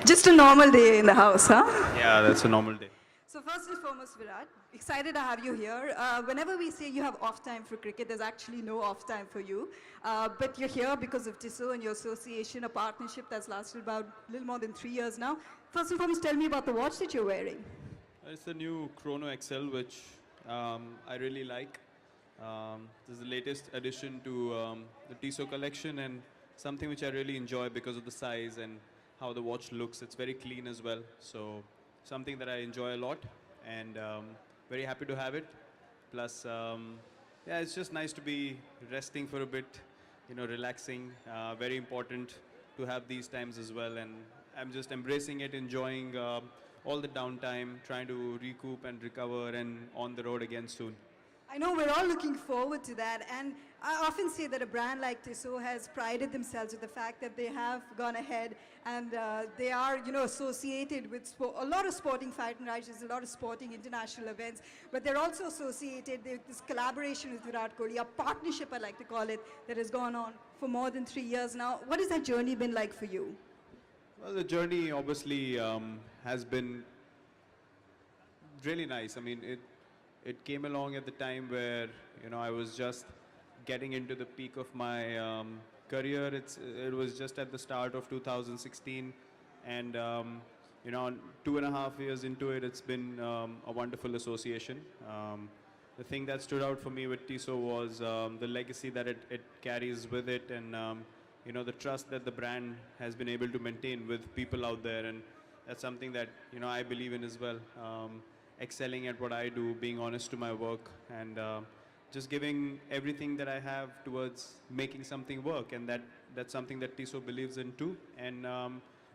Just a normal day in the house, huh? Yeah, that's a normal day. So first and foremost, Virat, excited to have you here. Whenever we say you have off time for cricket, there's actually no off time for you. But you're here because of TISO and your association, a partnership that's lasted about a little more than 3 years now. First and foremost, tell me about the watch that you're wearing. It's the new Chrono XL, which I really like. This is the latest addition to the Tissot collection and something which I really enjoy because of the size and how the watch looks. It's very clean as well. So something that I enjoy a lot and very happy to have it. Plus, yeah, it's just nice to be resting for a bit, relaxing. Very important to have these times as well. And I'm just embracing it, enjoying all the downtime, trying to recoup and recover and on the road again soon. I know we're all looking forward to that, and I often say that a brand like Tissot has prided themselves with the fact that they have gone ahead and they are, associated with a lot of sporting fight and rights, a lot of sporting international events, but they're also associated with this collaboration with Virat Kohli, a partnership I like to call it, that has gone on for more than 3 years now. What has that journey been like for you? Well, the journey obviously has been really nice. I mean, it came along at the time where I was just getting into the peak of my career. It was just at the start of 2016, and 2.5 years into it, it's been a wonderful association. The thing that stood out for me with Tissot was the legacy that it carries with it, and the trust that the brand has been able to maintain with people out there, and that's something that I believe in as well. Excelling at what I do, being honest to my work, and just giving everything that I have towards making something work, and that's something that Tissot believes in too. And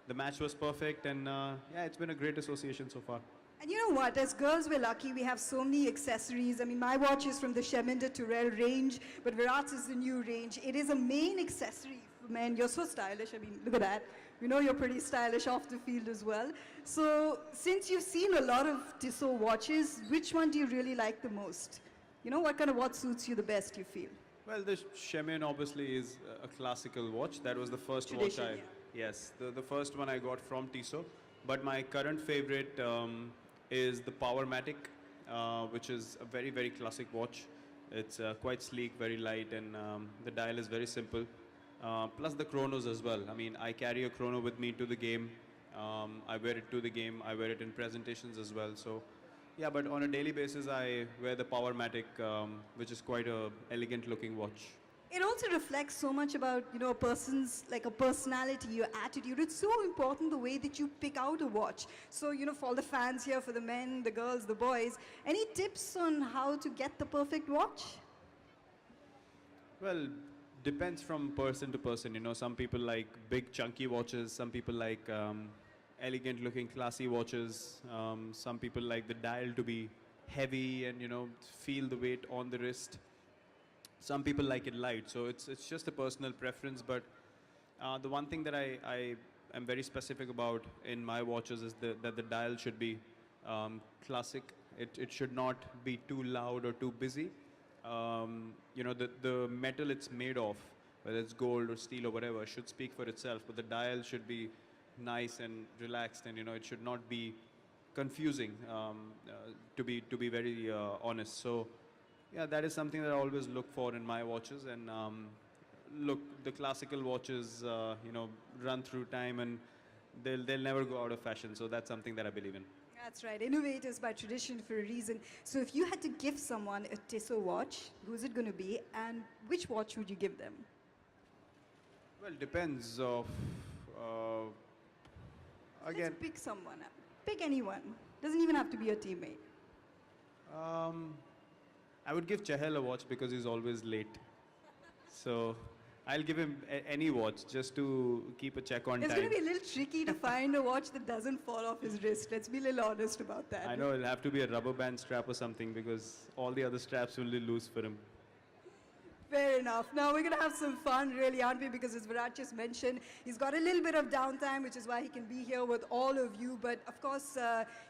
the match was perfect, and yeah, it's been a great association so far. And you know what, as girls we're lucky, we have so many accessories. I mean, my watch is from the Sheminder Turrell range, but Virat's is the new range. It is a main accessory for men. You're so stylish, I mean, look at that. We know you're pretty stylish off the field as well. So since you've seen a lot of Tissot watches, which one do you really like the most? What kind of watch suits you the best, you feel? Well, the Shemin obviously is a classical watch. That was the first Tradition, watch yes, the first one I got from Tissot. But my current favorite is the Powermatic, which is a very, very classic watch. It's quite sleek, very light, and the dial is very simple. Plus the chronos as well. I mean, I carry a chrono with me to the game. I wear it to the game. I wear it in presentations as well. So, yeah, but on a daily basis, I wear the Powermatic, which is quite a elegant looking watch. It also reflects so much about, a person's, like a personality, your attitude. It's so important the way that you pick out a watch. So, for all the fans here, for the men, the girls, the boys, any tips on how to get the perfect watch? Well, depends from person to person. Some people like big chunky watches. Some people like elegant looking classy watches. Some people like the dial to be heavy and feel the weight on the wrist. Some people like it light. So it's just a personal preference. But the one thing that I am very specific about in my watches is that the dial should be classic. It should not be too loud or too busy. The metal it's made of, whether it's gold or steel or whatever, should speak for itself. But the dial should be nice and relaxed, and it should not be confusing. To be very honest. So, yeah, that is something that I always look for in my watches. And look, the classical watches, run through time, and they'll never go out of fashion. So that's something that I believe in. That's right. Innovators by tradition for a reason. So if you had to give someone a Tissot watch, who's it going to be, and which watch would you give them? Well, it depends of, again. Let's pick someone. Pick anyone. Doesn't even have to be your teammate. I would give Chahal a watch because he's always late. So I'll give him any watch just to keep a check on It's time. going to be a little tricky to find a watch that doesn't fall off his wrist. Let's be a little honest about that. I know it'll have to be a rubber band strap or something because all the other straps will be loose for him. Fair enough. Now we're going to have some fun, really, aren't we? Because as Virat just mentioned, he's got a little bit of downtime, which is why he can be here with all of you. But of course,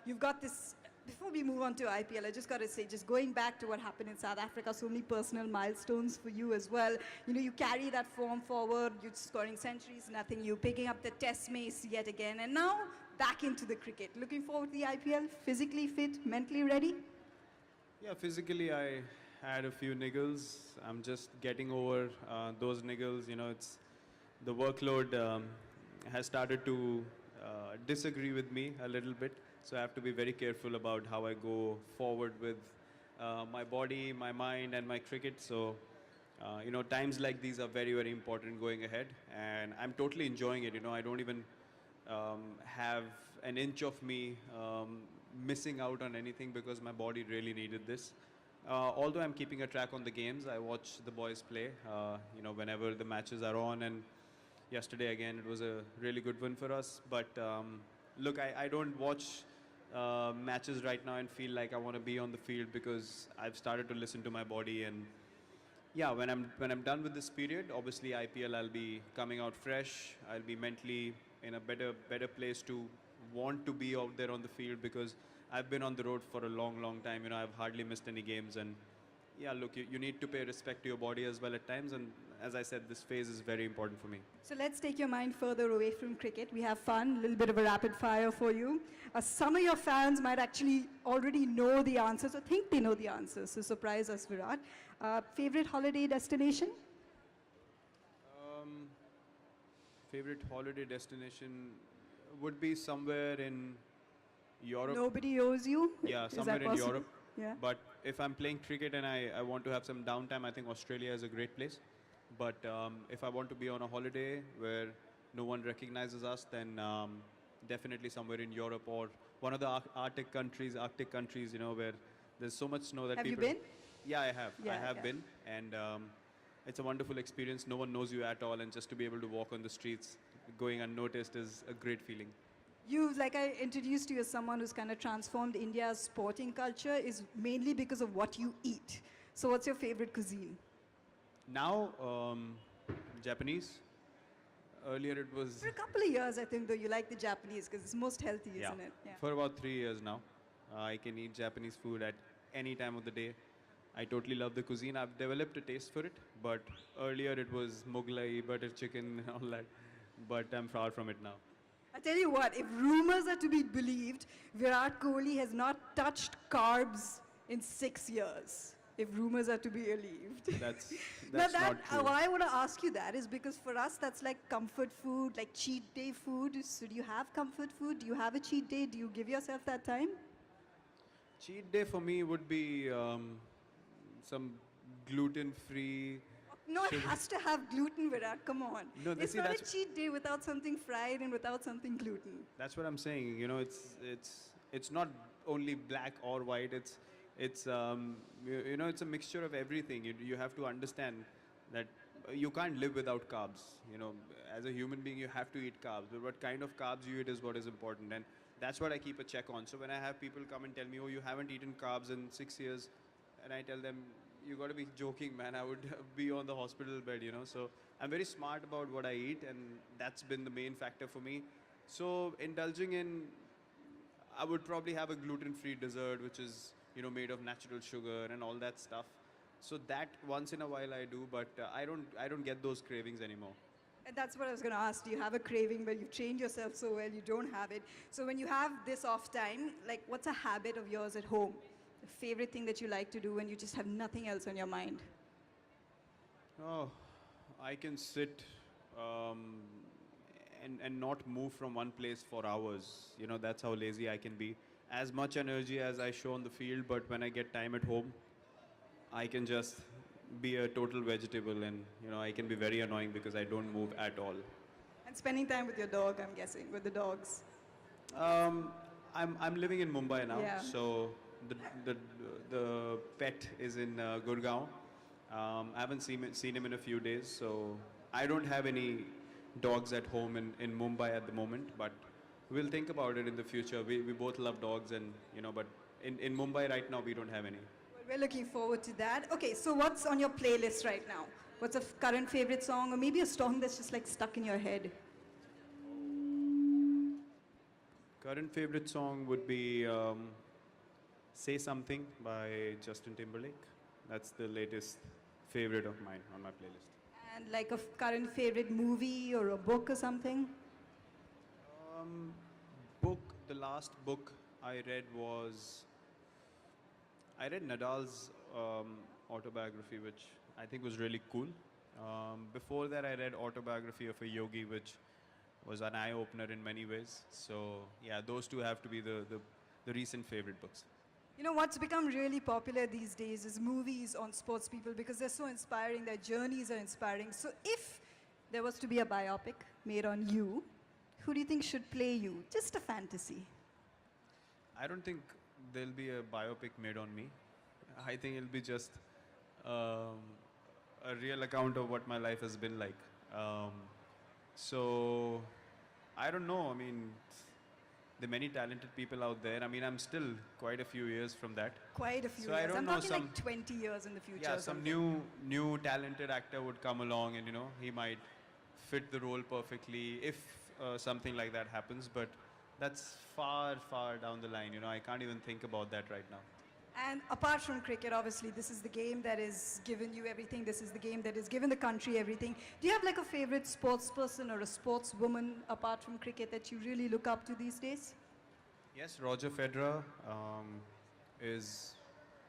you've got this Before we move on to IPL, I just got to say, just going back to what happened in South Africa, so many personal milestones for you as well. You know, you carry that form forward, you're scoring centuries, nothing new, picking up the test mace yet again, and now back into the cricket. Looking forward to the IPL, physically fit, mentally ready? Yeah, physically I had a few niggles. I'm just getting over those niggles. You know, it's the workload has started to disagree with me a little bit. So I have to be very careful about how I go forward with my body, my mind, and my cricket. So, you know, times like these are very, very important going ahead. And I'm totally enjoying it. You know, I don't even have an inch of me missing out on anything because my body really needed this. Although I'm keeping a track on the games, I watch the boys play, you know, whenever the matches are on. And yesterday, again, it was a really good win for us. But look, I don't watch matches right now and feel like I want to be on the field because I've started to listen to my body. And yeah, when I'm done with this period, obviously IPL, I'll be coming out fresh. I'll be mentally in a better place to want to be out there on the field because I've been on the road for a long, long time. You know, I've hardly missed any games. And yeah, look, you need to pay respect to your body as well at times. And as I said, this phase is very important for me. So let's take your mind further away from cricket. We have fun, a little bit of a rapid fire for you. Some of your fans might actually already know the answers or think they know the answers, so surprise us, Virat. Favorite holiday destination? Favorite holiday destination would be somewhere in Europe. Nobody owes you? Yeah, Is somewhere that in possible? Europe. Yeah. But if I'm playing cricket and I want to have some downtime, I think Australia is a great place. But if I want to be on a holiday where no one recognizes us, then definitely somewhere in Europe or one of the Arctic countries, you know, where there's so much snow that Have you people. been? Yeah, I have. Yeah, I have yeah. been, and it's a wonderful experience. No one knows you at all, and just to be able to walk on the streets, going unnoticed, is a great feeling. You, like I introduced you as someone who's kind of transformed India's sporting culture is mainly because of what you eat. So what's your favorite cuisine? Now, Japanese. Earlier it was. For a couple of years, I think, though, you like the Japanese because it's most healthy, isn't it? Yeah. For about 3 years now, I can eat Japanese food at any time of the day. I totally love the cuisine. I've developed a taste for it, but earlier it was Mughlai, butter chicken, and all that. But I'm far from it now. I tell you what, if rumors are to be believed, Virat Kohli has not touched carbs in 6 years. If rumors are to be believed. That's Now not true. why I want to ask you that is because for us that's like comfort food, like cheat day food. So do you have comfort food? Do you have a cheat day? Do you give yourself that time? Cheat day for me would be some gluten-free. No, it sugar- has to have gluten, Virat. Come on. No, It's see, not a that's- cheat day without something fried and without something gluten. That's what I'm saying. You know, it's not only black or white. It's you know, it's a mixture of everything. You have to understand that you can't live without carbs. You know, as a human being, you have to eat carbs. But what kind of carbs you eat is what is important, and that's what I keep a check on. So when I have people come and tell me, "Oh, you haven't eaten carbs in 6 years," and I tell them, "You got to be joking, man. I would be on the hospital bed." You know, so I'm very smart about what I eat, and that's been the main factor for me. So indulging in, I would probably have a gluten-free dessert, which is, you know, made of natural sugar and all that stuff. So that once in a while I do, but I don't get those cravings anymore. And that's what I was going to ask. Do you have a craving where you've trained yourself so well you don't have it? So when you have this off time, like what's a habit of yours at home? The favorite thing that you like to do when you just have nothing else on your mind? Oh, I can sit and not move from one place for hours. You know, that's how lazy I can be. As much energy as I show on the field, but when I get time at home, I can just be a total vegetable, and you know, I can be very annoying because I don't move at all. And spending time with your dog, I'm guessing, with the dogs. I'm living in Mumbai now, Yeah. so the pet is in Gurgaon. I haven't seen him in a few days, so I don't have any dogs at home in Mumbai at the moment, but we'll think about it in the future. We both love dogs, and you know, but in Mumbai right now we don't have any. Well, we're looking forward to that. Okay, so what's on your playlist right now? What's a current favorite song, or maybe a song that's just like stuck in your head? Current favorite song would be Say Something by Justin Timberlake. That's the latest favorite of mine on my playlist. And like a current favorite movie or a book or something? Um, book, the last book I read was, I read Nadal's autobiography, which I think was really cool. Before that, I read autobiography of a yogi, which was an eye-opener in many ways. So yeah, those two have to be the recent favorite books. You know, what's become really popular these days is movies on sports people because they're so inspiring, their journeys are inspiring. So if there was to be a biopic made on you, who do you think should play you? Just a fantasy. I don't think there'll be a biopic made on me. I think it'll be just um, a real account of what my life has been like. So I don't know. I mean, there are many talented people out there. I mean, I'm still quite a few years from that. Quite a few So I years. don't I'm know, talking some- like 20 years in the future. Yeah, or some something. new talented actor would come along, and he might fit the role perfectly if something like that happens. But that's far down the line. I can't even think about that right now. And apart from cricket, obviously, this is the game that has given you everything. This is the game that has given the country everything. Do you have like a favorite sports person or a sportswoman apart from cricket that you really look up to these days? Yes, Roger Federer is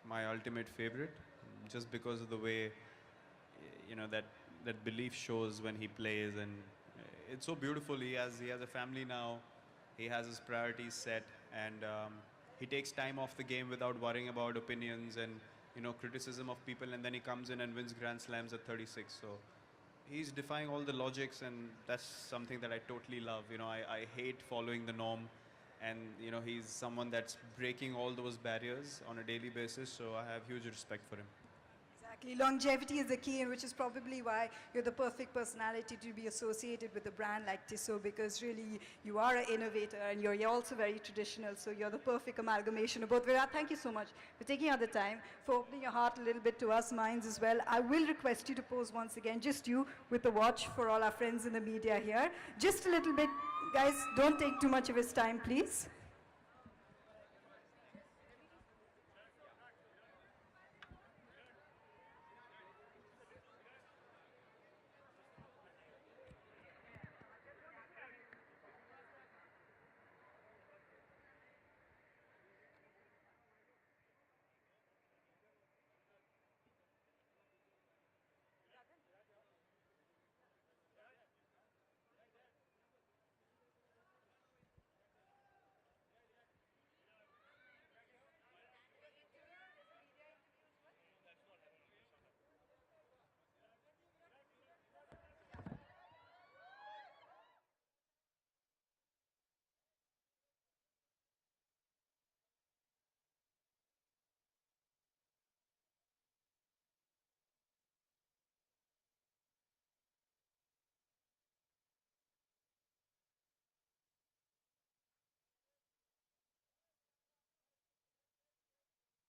my ultimate favorite, just because of the way, that belief shows when he plays, and it's so beautiful. He has a family now, he has his priorities set, and he takes time off the game without worrying about opinions and criticism of people, and then he comes in and wins Grand Slams at 36. So he's defying all the logics, and that's something that I totally love. I hate following the norm, and he's someone that's breaking all those barriers on a daily basis, so I have huge respect for him. Exactly. Longevity is the key, and which is probably why you're the perfect personality to be associated with a brand like Tissot, because really you are an innovator and you're also very traditional, so you're the perfect amalgamation of both. Virat, thank you so much for taking out the time, for opening your heart a little bit to us, minds as well. I will request you to pose once again, just you with the watch for all our friends in the media here. Just a little bit, guys, don't take too much of his time, please.